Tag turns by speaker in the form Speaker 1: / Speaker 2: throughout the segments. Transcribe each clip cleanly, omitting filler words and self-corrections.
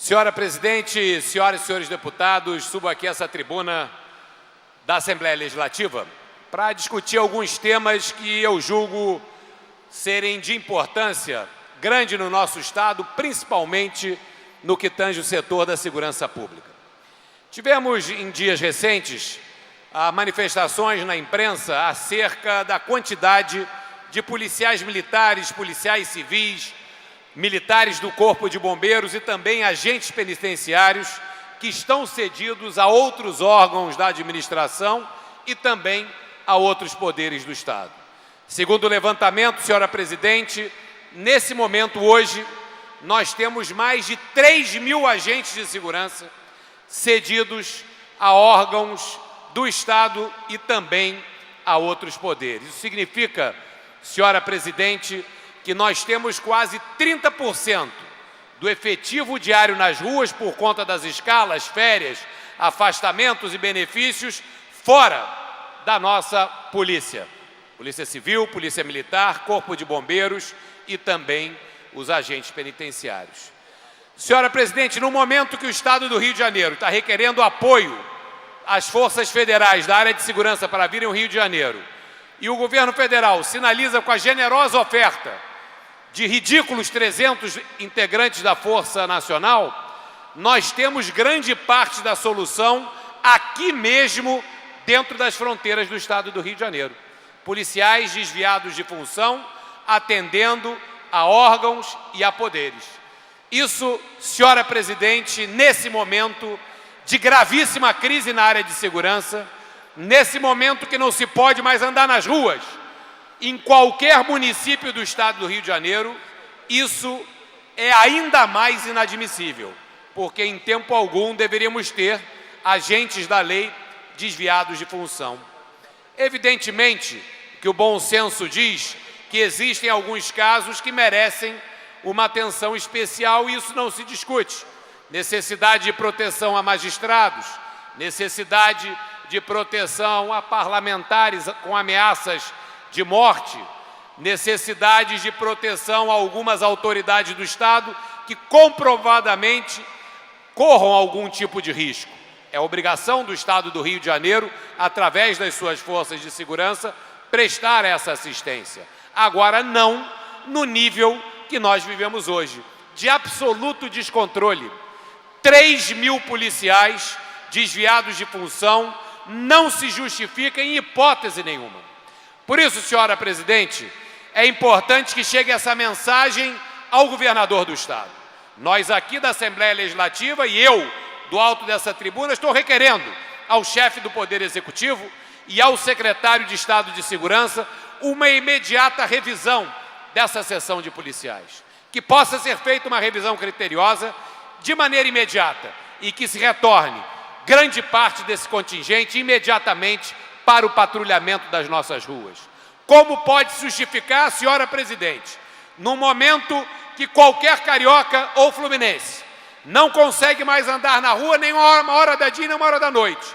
Speaker 1: Senhora Presidente, senhoras e senhores deputados, subo aqui essa tribuna da Assembleia Legislativa para discutir alguns temas que eu julgo serem de importância grande no nosso Estado, principalmente no que tange o setor da segurança pública. Tivemos, em dias recentes, manifestações na imprensa acerca da quantidade de policiais militares, policiais civis, militares do Corpo de Bombeiros e também agentes penitenciários que estão cedidos a outros órgãos da administração e também a outros poderes do Estado. Segundo o levantamento, senhora Presidente, nesse momento, hoje, nós temos mais de 3.000 agentes de segurança cedidos a órgãos do Estado e também a outros poderes. Isso significa, senhora Presidente, que nós temos quase 30% do efetivo diário nas ruas por conta das escalas, férias, afastamentos e benefícios fora da nossa polícia. Polícia Civil, Polícia Militar, Corpo de Bombeiros e também os agentes penitenciários. Senhora Presidente, no momento que o Estado do Rio de Janeiro está requerendo apoio às forças federais da área de segurança para virem ao Rio de Janeiro e o governo federal sinaliza com a generosa oferta de ridículos 300 integrantes da Força Nacional, nós temos grande parte da solução aqui mesmo dentro das fronteiras do Estado do Rio de Janeiro. Policiais desviados de função, atendendo a órgãos e a poderes. Isso, senhora Presidente, nesse momento de gravíssima crise na área de segurança, nesse momento que não se pode mais andar nas ruas, em qualquer município do Estado do Rio de Janeiro, isso é ainda mais inadmissível, porque em tempo algum deveríamos ter agentes da lei desviados de função. Evidentemente que o bom senso diz que existem alguns casos que merecem uma atenção especial e isso não se discute. Necessidade de proteção a magistrados, necessidade de proteção a parlamentares com ameaças de morte, necessidades de proteção a algumas autoridades do Estado que comprovadamente corram algum tipo de risco. É obrigação do Estado do Rio de Janeiro, através das suas forças de segurança, prestar essa assistência. Agora, não no nível que nós vivemos hoje, de absoluto descontrole. 3.000 policiais desviados de função não se justifica em hipótese nenhuma. Por isso, senhora Presidente, é importante que chegue essa mensagem ao governador do Estado. Nós aqui da Assembleia Legislativa e eu, do alto dessa tribuna, estou requerendo ao chefe do Poder Executivo e ao secretário de Estado de Segurança uma imediata revisão dessa seção de policiais. Que possa ser feita uma revisão criteriosa de maneira imediata e que se retorne grande parte desse contingente imediatamente para o patrulhamento das nossas ruas. Como pode justificar, senhora Presidente, no momento que qualquer carioca ou fluminense não consegue mais andar na rua nem uma hora da dia nem uma hora da noite,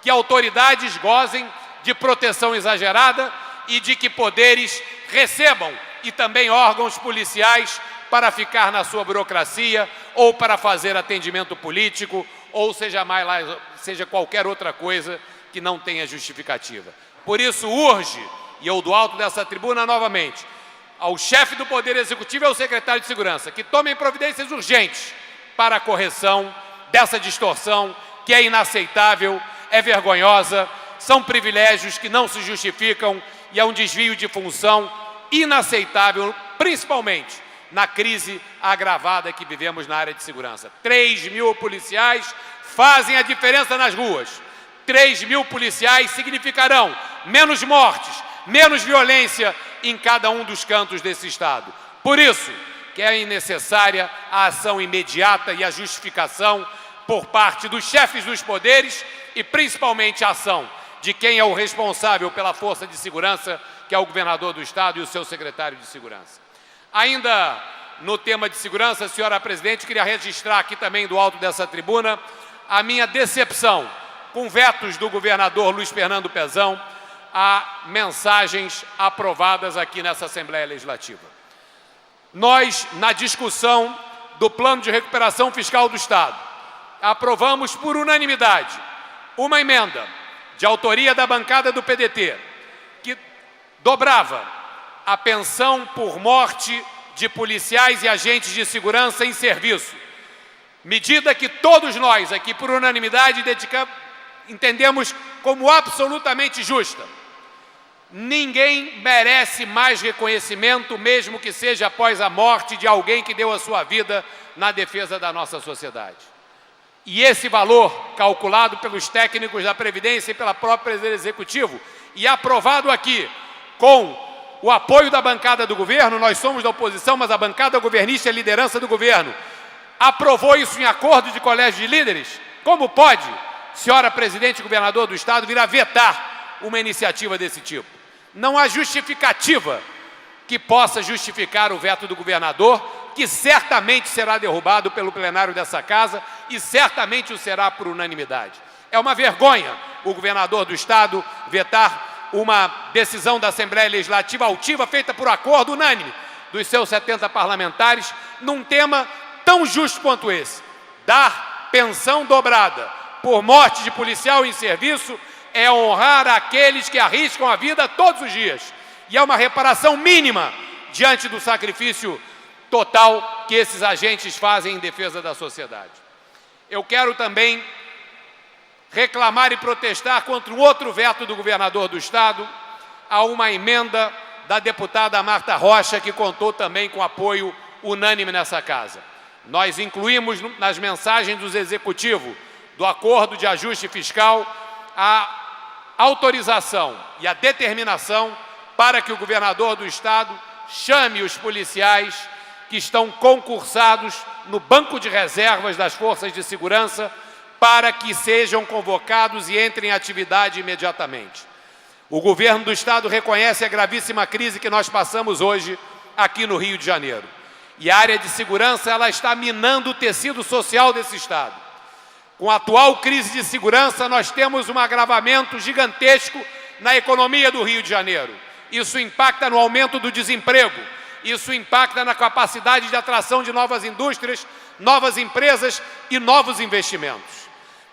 Speaker 1: que autoridades gozem de proteção exagerada e de que poderes recebam e também órgãos policiais para ficar na sua burocracia ou para fazer atendimento político ou seja qualquer outra coisa que não tenha justificativa. Por isso urge, e eu do alto dessa tribuna novamente, ao chefe do Poder Executivo e ao secretário de Segurança, que tomem providências urgentes para a correção dessa distorção que é inaceitável, é vergonhosa, são privilégios que não se justificam e é um desvio de função inaceitável, principalmente na crise agravada que vivemos na área de segurança. 3.000 policiais fazem a diferença nas ruas. 3.000 policiais significarão menos mortes, menos violência em cada um dos cantos desse Estado. Por isso que é necessária a ação imediata e a justificação por parte dos chefes dos poderes e principalmente a ação de quem é o responsável pela força de segurança, que é o governador do Estado e o seu secretário de segurança. Ainda no tema de segurança, senhora Presidente, queria registrar aqui também do alto dessa tribuna a minha decepção com vetos do governador Luiz Fernando Pezão a mensagens aprovadas aqui nessa Assembleia Legislativa. Nós, na discussão do Plano de Recuperação Fiscal do Estado. Aprovamos por unanimidade uma emenda de autoria da bancada do PDT, que dobrava a pensão por morte de policiais e agentes de segurança em serviço. Medida que todos nós aqui, por unanimidade, entendemos como absolutamente justa. Ninguém merece mais reconhecimento, mesmo que seja após a morte de alguém que deu a sua vida na defesa da nossa sociedade. E esse valor, calculado pelos técnicos da Previdência e pela própria Executivo, e aprovado aqui com o apoio da bancada do governo, nós somos da oposição, mas a bancada governista é a liderança do governo, aprovou isso em acordo de colégio de líderes. Como pode, senhora presidente e governador do Estado, vir a vetar uma iniciativa desse tipo? Não há justificativa que possa justificar o veto do governador, que certamente será derrubado pelo plenário dessa casa e certamente o será por unanimidade. É uma vergonha o governador do Estado vetar uma decisão da Assembleia Legislativa altiva, feita por acordo unânime dos seus 70 parlamentares, num tema tão justo quanto esse. Dar pensão dobrada por morte de policial em serviço é honrar aqueles que arriscam a vida todos os dias. E é uma reparação mínima diante do sacrifício total que esses agentes fazem em defesa da sociedade. Eu quero também reclamar e protestar contra um outro veto do governador do Estado a uma emenda da deputada Marta Rocha, que contou também com apoio unânime nessa casa. Nós incluímos nas mensagens do Executivo do acordo de ajuste fiscal a autorização e a determinação para que o governador do Estado chame os policiais que estão concursados no banco de reservas das forças de segurança para que sejam convocados e entrem em atividade imediatamente. O governo do Estado reconhece a gravíssima crise que nós passamos hoje aqui no Rio de Janeiro. E a área de segurança ela está minando o tecido social desse Estado. Com a atual crise de segurança, nós temos um agravamento gigantesco na economia do Rio de Janeiro. Isso impacta no aumento do desemprego, isso impacta na capacidade de atração de novas indústrias, novas empresas e novos investimentos.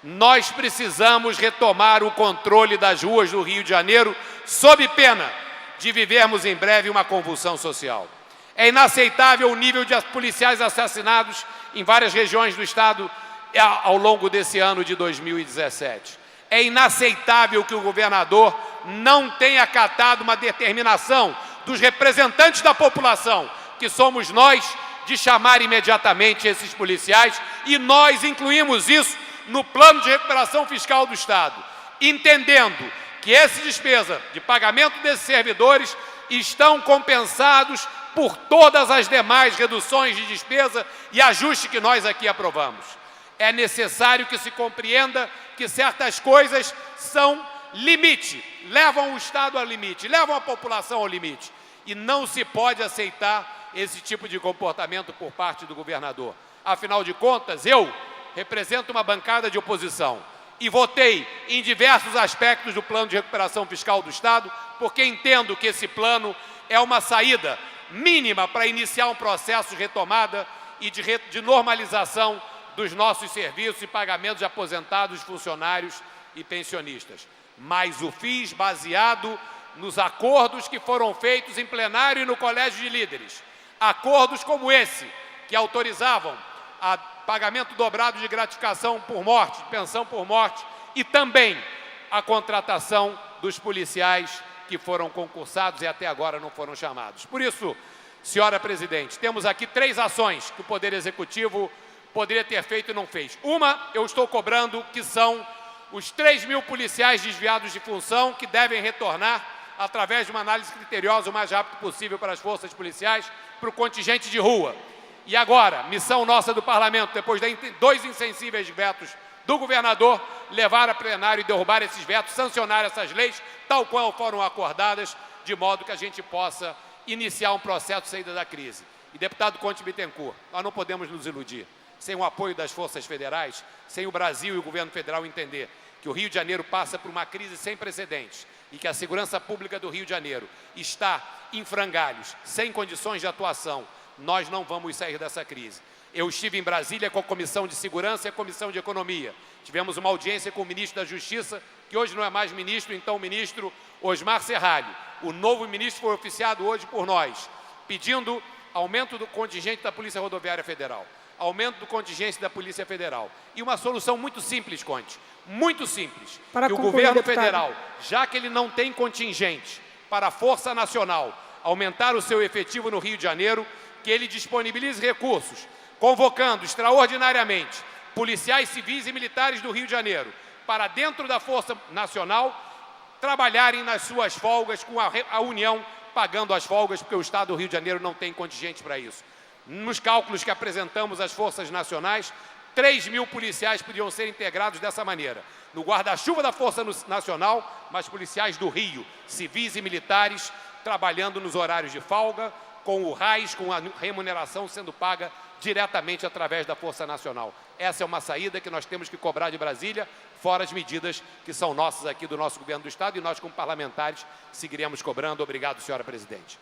Speaker 1: Nós precisamos retomar o controle das ruas do Rio de Janeiro, sob pena de vivermos em breve uma convulsão social. É inaceitável o nível de policiais assassinados em várias regiões do Estado ao longo desse ano de 2017. É inaceitável que o governador não tenha acatado uma determinação dos representantes da população, que somos nós, de chamar imediatamente esses policiais, e nós incluímos isso no Plano de Recuperação Fiscal do Estado, entendendo que essa despesa de pagamento desses servidores estão compensados por todas as demais reduções de despesa e ajuste que nós aqui aprovamos. É necessário que se compreenda que certas coisas são limite, levam o Estado ao limite, levam a população ao limite. E não se pode aceitar esse tipo de comportamento por parte do governador. Afinal de contas, eu represento uma bancada de oposição e votei em diversos aspectos do Plano de Recuperação Fiscal do Estado, porque entendo que esse plano é uma saída mínima para iniciar um processo de retomada e de normalização dos nossos serviços e pagamentos de aposentados, funcionários e pensionistas. Mas o fiz baseado nos acordos que foram feitos em plenário e no colégio de líderes. Acordos como esse, que autorizavam o pagamento dobrado de gratificação por morte, pensão por morte, e também a contratação dos policiais que foram concursados e até agora não foram chamados. Por isso, senhora presidente, temos aqui 3 ações que o Poder Executivo poderia ter feito e não fez. Uma, eu estou cobrando, que são os 3.000 policiais desviados de função que devem retornar através de uma análise criteriosa o mais rápido possível para as forças policiais, para o contingente de rua. E agora, missão nossa do Parlamento, depois de 2 insensíveis vetos do governador, levar a plenário e derrubar esses vetos, sancionar essas leis, tal qual foram acordadas, de modo que a gente possa iniciar um processo de saída da crise. E, deputado Conte Bittencourt, nós não podemos nos iludir. Sem o apoio das forças federais, sem o Brasil e o governo federal entender que o Rio de Janeiro passa por uma crise sem precedentes e que a segurança pública do Rio de Janeiro está em frangalhos, sem condições de atuação, nós não vamos sair dessa crise. Eu estive em Brasília com a Comissão de Segurança e a Comissão de Economia. Tivemos uma audiência com o ministro da Justiça, que hoje não é mais ministro, então o ministro Osmar Serralho. O novo ministro foi oficiado hoje por nós, pedindo aumento do contingente da Polícia Rodoviária Federal, aumento do contingente da Polícia Federal. E uma solução muito simples, Conte, muito simples. Que o governo federal, já que ele não tem contingente para a Força Nacional aumentar o seu efetivo no Rio de Janeiro, que ele disponibilize recursos, convocando extraordinariamente policiais civis e militares do Rio de Janeiro para dentro da Força Nacional trabalharem nas suas folgas com a União pagando as folgas, porque o Estado do Rio de Janeiro não tem contingente para isso. Nos cálculos que apresentamos às Forças Nacionais, 3.000 policiais podiam ser integrados dessa maneira. No guarda-chuva da Força Nacional, mas policiais do Rio, civis e militares, trabalhando nos horários de folga, com o RAIS, com a remuneração sendo paga diretamente através da Força Nacional. Essa é uma saída que nós temos que cobrar de Brasília, fora as medidas que são nossas aqui do nosso governo do Estado, e nós, como parlamentares, seguiremos cobrando. Obrigado, senhora presidente.